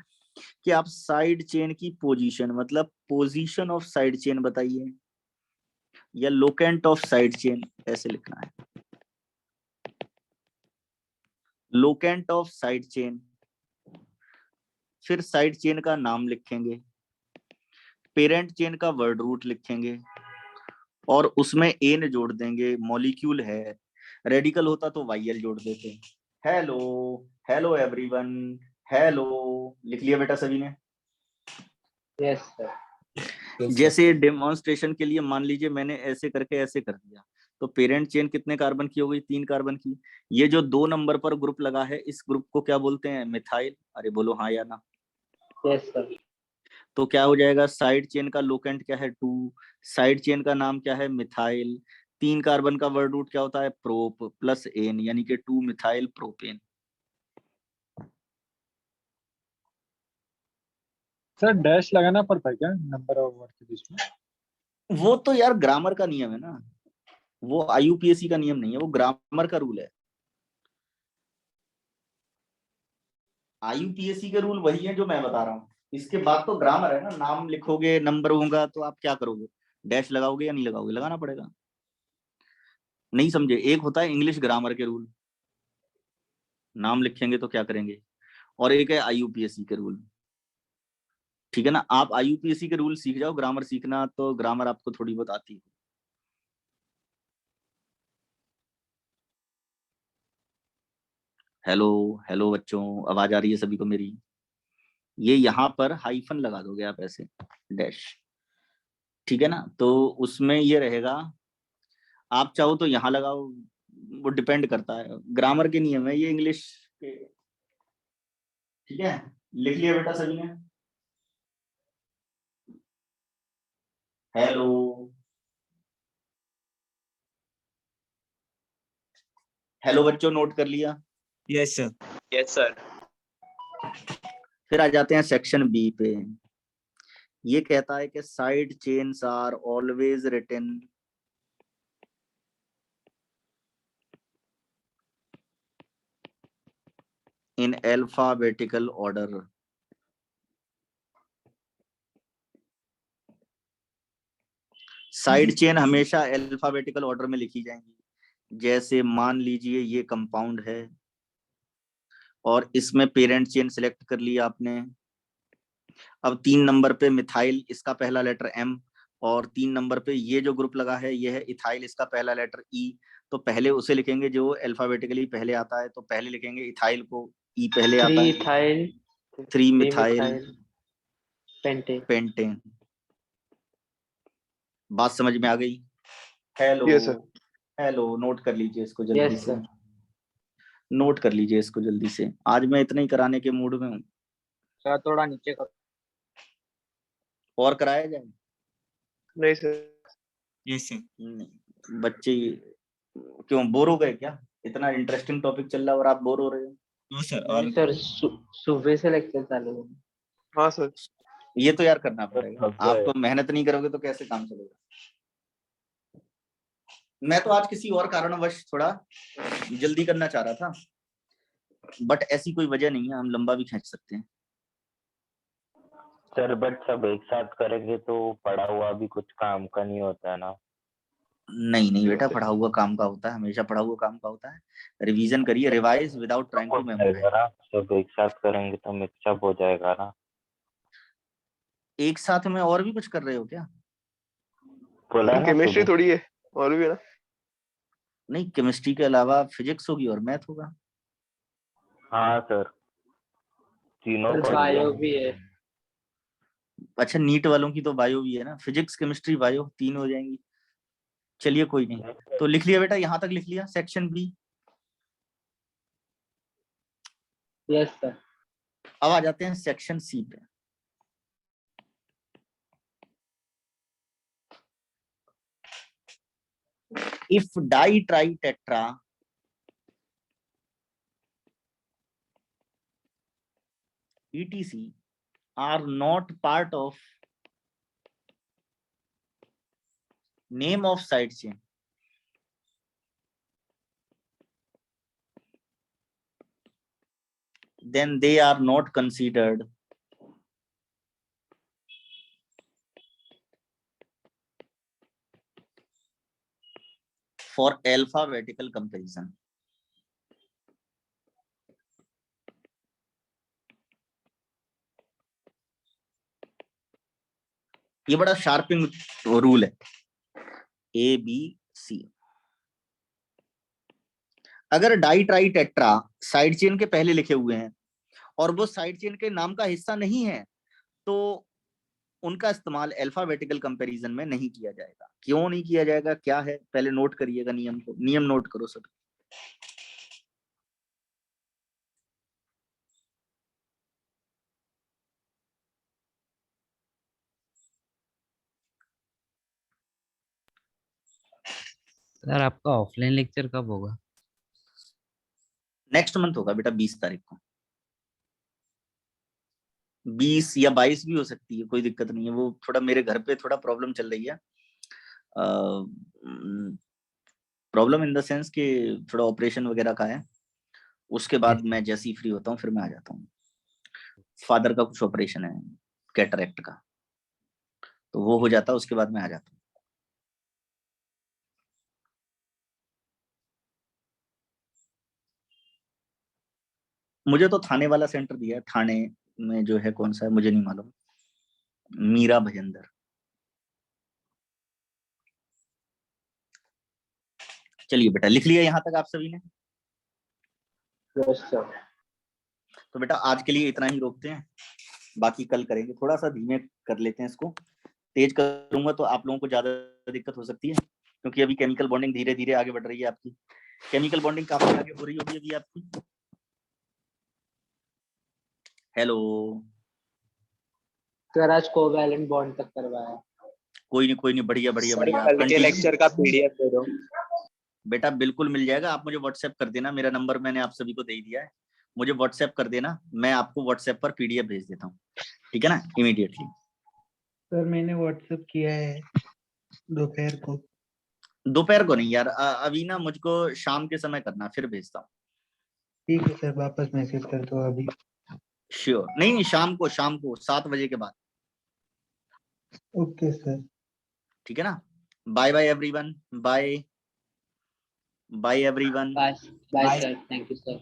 कि आप साइड चेन की पोजीशन, मतलब पोजीशन ऑफ साइड चेन बताइए, या लोकेंट ऑफ साइड चेन ऐसे लिखना है। लोकेंट ऑफ साइड चेन, फिर साइड चेन का नाम लिखेंगे, पेरेंट चेन का वर्ड रूट लिखेंगे और उसमें एन जोड़ देंगे, मॉलिक्यूल है, रेडिकल होता तो YL जोड़ देते। हेलो हेलो एवरीवन, हेलो, लिख लिया बेटा सभी ने? Yes sir. जैसे डेमोन्स्ट्रेशन के लिए मान लीजिए मैंने ऐसे करके ऐसे कर दिया, तो पेरेंट चेन कितने कार्बन की हो गई, 3 कार्बन की। ये जो 2 नंबर पर ग्रुप लगा है, इस ग्रुप को क्या बोलते हैं, मिथाइल। अरे बोलो हाँ या ना? Yes sir. तो क्या हो जाएगा, साइड चेन का लोकेंट क्या है 2, साइड चेन का नाम क्या है, मिथाइल। 3 कार्बन का वर्ड रूट क्या होता है, प्रोप प्लस एन, यानी कि 2 मिथाइल प्रोपेन। सर डैश लगाना पड़ता है क्या नंबर और वर्ड के बीच में? वो तो यार ग्रामर का नियम है ना, वो IUPAC का नियम नहीं है, वो ग्रामर का रूल है। IUPAC के रूल वही है जो मैं बता रहा हूँ, इसके बाद तो ग्रामर है ना। नाम लिखोगे, नंबर होगा, तो आप क्या करोगे, डैश लगाओगे या नहीं लगाओगे? लगाना पड़ेगा। नहीं समझे? एक होता है इंग्लिश ग्रामर के रूल, नाम लिखेंगे तो क्या करेंगे, और एक है IUPAC के रूल। ठीक है ना? आप IUPAC के रूल सीख जाओ, ग्रामर सीखना तो ग्रामर आपको थोड़ी बहुत आती है। हेलो हेलो बच्चों, आवाज आ रही है सभी को मेरी? ये यहाँ पर हाइफन लगा दोगे आप ऐसे, डैश, ठीक है ना? तो उसमें ये रहेगा, आप चाहो तो यहाँ लगाओ, वो डिपेंड करता है, ग्रामर के नियम है ये, इंग्लिश के। ठीक है, लिख लिया बेटा सभी ने? हेलो हेलो बच्चों, नोट कर लिया? Yes sir. Yes sir. फिर आ जाते हैं सेक्शन बी पे। ये कहता है कि side chains are always written in alphabetical order. Side chain हमेशा अल्फाबेटिकल ऑर्डर में लिखी जाएंगी। जैसे मान लीजिए ये कंपाउंड है और इसमें पेरेंट चेन सिलेक्ट कर लिया आपने। अब 3 नंबर पे मिथाइल, इसका पहला लेटर एम, और 3 नंबर पे ये जो ग्रुप लगा है ये है इथाइल, इसका पहला लेटर ई। तो पहले उसे लिखेंगे जो अल्फाबेटिकली पहले आता है, तो पहले लिखेंगे इथाइल को, ई पहले आता 3 है। Ethyl 3 3 methyl methyl pentane. Pentane. बात समझ में आ गई? Hello yes sir. Hello, note कर लीजिए इसको जल्दी यस से, सर। नोट कर लीजिए इसको जल्दी से। आज मैं इतना ही कराने के मूड में हूँ, सर थोड़ा नीचे करो। और कराया जाए? नहीं सर। Yes sir. नहीं, बच्चे क्यों बोर हो गए क्या? इतना इंटरेस्टिंग टॉपिक चल रहा है और आप बोर हो रहे हो? No sir. नहीं और सर, सुबह से लेक्चर चालू है। हाँ सर। ये तो यार करना पड़ेगा, आप तो मेहनत नहीं करोगे तो कैसे काम चलेगा? मैं तो आज किसी और कारणवश थोड़ा जल्दी करना चाह रहा था, बट ऐसी कोई वजह नहीं है, हम लंबा भी खींच सकते हैं। सर बट सब एक साथ करेंगे तो पढ़ा हुआ भी कुछ काम का नहीं होता है ना। नहीं नहीं बेटा, पढ़ा हुआ काम का होता है, हमेशा पढ़ा हुआ काम का होता है। रिवीजन करिए, रिवाइज विदाउट ट्राइंग हो टू मेमोराइज। जाएगा ना, सब एक साथ करेंगे तो मिक्सअप हो जाएगा ना। एक साथ में और भी कुछ कर रहे हो क्या? बोला ना केमिस्ट्री सुबह। थोड़ी है, और भी है ना। नहीं, केमिस्ट्री के अलावा फिजिक्स होगी और मैथ होगा। हाँ सर, तीनों सर पढ़ लिया। बायो भी है। अच्छा, नीट वालों की तो बायो भी है ना, फिजिक्स केमिस्ट्री बायो 3 हो जाएंगी। चलिए कोई नहीं, तो लिख लिया बेटा, यहाँ तक लिख लिया सेक्शन बी। Yes sir. अब आ जाते हैं सेक्शन सी पे। If die tri tetra etc are not part of name of side chain, then they are not considered for alphabetical comparison. ये बड़ा शार्पिंग रूल है, ए बी सी। अगर di tri tetra side chain के पहले लिखे हुए हैं और वो साइड चेन के नाम का हिस्सा नहीं है, तो उनका इस्तेमाल अल्फाबेटिकल कंपैरिजन में नहीं किया जाएगा। क्यों नहीं किया जाएगा, क्या है, पहले नोट करिएगा नियम को, नियम नोट करो सब। सर आपका ऑफलाइन लेक्चर कब होगा? नेक्स्ट मंथ होगा बेटा, 20 तारीख को। 20 या 22 भी हो सकती है, कोई दिक्कत नहीं है। वो थोड़ा मेरे घर पे थोड़ा प्रॉब्लम चल रही है, प्रॉब्लम इन द सेंस कि थोड़ा ऑपरेशन वगैरह का है। उसके बाद मैं जैसे ही फ्री होता हूँ फिर मैं आ जाता हूँ। फादर का कुछ ऑपरेशन है, कैटरेक्ट का, तो वो हो जाता है, उसके बाद मैं आ जाता हूँ। मुझे तो थाने वाला सेंटर दिया है, थाने में जो है कौन सा है मुझे नहीं मालूम, मीरा भजंदर। चलिए बेटा, लिख लिया यहाँ तक आप सभी ने? Yes sir. तो बेटा आज के लिए इतना ही रोकते हैं, बाकी कल करेंगे। थोड़ा सा धीमे कर लेते हैं इसको, तेज करूंगा तो आप लोगों को ज्यादा दिक्कत हो सकती है, क्योंकि अभी केमिकल बॉन्डिंग धीरे धीरे आगे बढ़ रही है आपकी। केमिकल बॉन्डिंग काफी आगे हो रही होगी अभी आपकी। हेलो, सर आज कोवैलेंट बॉन्ड तक करवाया। कोई नहीं, बढ़िया बढ़िया सर बढ़िया। कल के Continue। लेक्चर का पीडीएफ दे दो। बेटा बिल्कुल मिल जाएगा, आप मुझे व्हाट्सएप कर देना, मेरा नंबर मैंने आप सभी को दे दिया है, मुझे व्हाट्सएप कर देना, मैं आपको व्हाट्सएप पर पीडीएफ भेज देता हूँ, ठीक है ना, इमीडिएटली। सर मैंने व्हाट्सएप किया है दोपहर को। दोपहर को नहीं यार, अभी ना मुझको शाम के समय करना, फिर भेजता हूँ। ठीक है सर, वापस मैसेज कर दो अभी। श्योर, नहीं शाम को 7 बजे के बाद, ओके सर। ठीक है ना। Bye bye everyone, bye bye everyone. Bye bye sir, thank you sir.